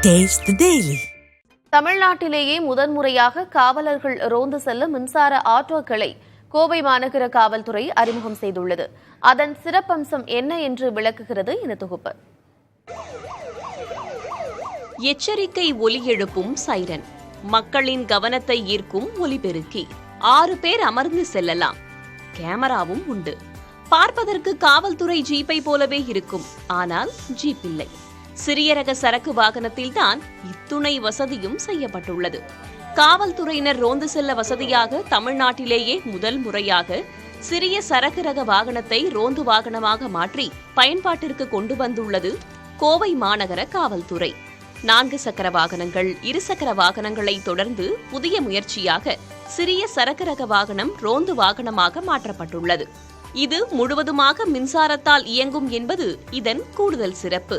Taste the Daily. தமிழ்நாட்டிலேயே முதன்முறையாக காவலர்கள் ரோந்து செல்ல மின்சார ஆட்டோக்களை கோவை மாநகர காவல்துறை அறிமுகம் செய்துள்ளது. அதன் சிறப்பம்சம் என்ன என்று விளக்குகிறது இந்த தொகுப்பு. எச்சரிக்கை ஒலி எழுப்பும் சைரன், மக்களின் கவனத்தை ஈர்க்கும் ஒலிபெருக்கி, 6 பேர் அமர்ந்து செல்லலாம், கேமராவும் உண்டு. பார்ப்பதற்கு காவல்துறை ஜீப்பை போலவே இருக்கும், ஆனால் ஜீப் இல்லை. சிறிய ரக சரக்கு வாகனத்தில்தான் இத்துணை வசதியும் செய்யப்பட்டுள்ளது. காவல்துறையினர் ரோந்து செல்ல வசதியாக தமிழ்நாட்டிலேயே முதல் முறையாக சிறிய சரக்கு ரக வாகனத்தை ரோந்து வாகனமாக மாற்றி பயன்பாட்டிற்கு கொண்டு வந்துள்ளது கோவை மாநகர காவல்துறை. 4 சக்கர வாகனங்கள், 2 சக்கர வாகனங்களை தொடர்ந்து புதிய முயற்சியாக சிறிய சரக்கு ரக வாகனம் ரோந்து வாகனமாக மாற்றப்பட்டுள்ளது. இது முழுவதுமாக மின்சாரத்தால் இயங்கும் என்பது இதன் கூடுதல் சிறப்பு.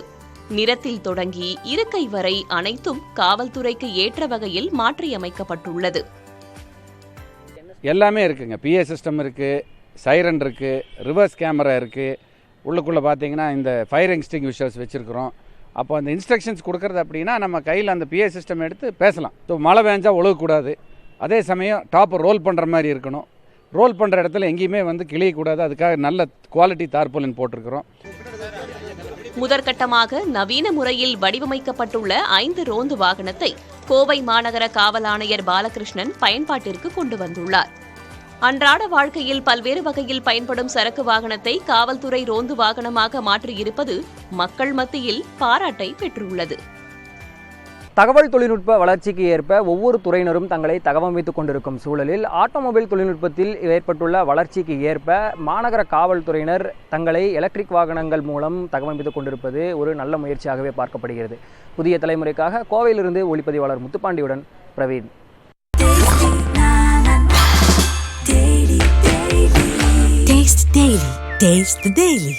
நிறத்தில் தொடங்கி இருக்கை வரை அனைத்தும் காவல்துறைக்கு ஏற்ற வகையில் மாற்றியமைக்கப்பட்டுள்ளது. எல்லாமே இருக்குங்க. பிஏ சிஸ்டம் இருக்கு, சைரன் இருக்கு, ரிவர்ஸ் கேமரா இருக்கு. உள்ளுக்குள்ள பார்த்தீங்கன்னா இந்த ஃபயர் எக்ஸ்டிங்விஷர்ஸ் வச்சிருக்கிறோம். அப்போ அந்த இன்ஸ்ட்ரக்ஷன்ஸ் கொடுக்கறது அப்படின்னா நம்ம கையில் அந்த பிஏ சிஸ்டம் எடுத்து பேசலாம். மழை பெஞ்சா ஒழுகக்கூடாது, அதே சமயம் டாப் ரோல் பண்ணுற மாதிரி இருக்கணும். ரோல் பண்ணுற இடத்துல எங்கேயுமே கிளியக்கூடாது. அதுக்காக நல்ல குவாலிட்டி தார்பாலின் போட்டிருக்கிறோம். முதற்கட்டமாக நவீன முறையில் வடிவமைக்கப்பட்டுள்ள 5 ரோந்து வாகனத்தை கோவை மாநகர காவல் ஆணையர் பாலகிருஷ்ணன் பயன்பாட்டிற்கு கொண்டு வந்துள்ளார். அன்றாட வாழ்க்கையில் பல்வேறு வகையில் பயன்படும் சரக்கு வாகனத்தை காவல்துறை ரோந்து வாகனமாக மாற்றியிருப்பது மக்கள் மத்தியில் பாராட்டை பெற்றுள்ளது. தகவல் தொழில்நுட்ப வளர்ச்சிக்கு ஏற்ப ஒவ்வொரு துறையினரும் தங்களை தகவமைத்துக் கொண்டிருக்கும் சூழலில் ஆட்டோமொபைல் தொழில்நுட்பத்தில் ஏற்பட்டுள்ள வளர்ச்சிக்கு ஏற்ப மாநகர காவல்துறையினர் தங்களை எலக்ட்ரிக் வாகனங்கள் மூலம் தகவமைத்துக் கொண்டிருப்பது ஒரு நல்ல முயற்சியாகவே பார்க்கப்படுகிறது. புதிய தலைமுறைக்காக கோவையிலிருந்து ஒளிப்பதிவாளர் முத்துப்பாண்டியுடன் பிரவீன். Taste the Daily.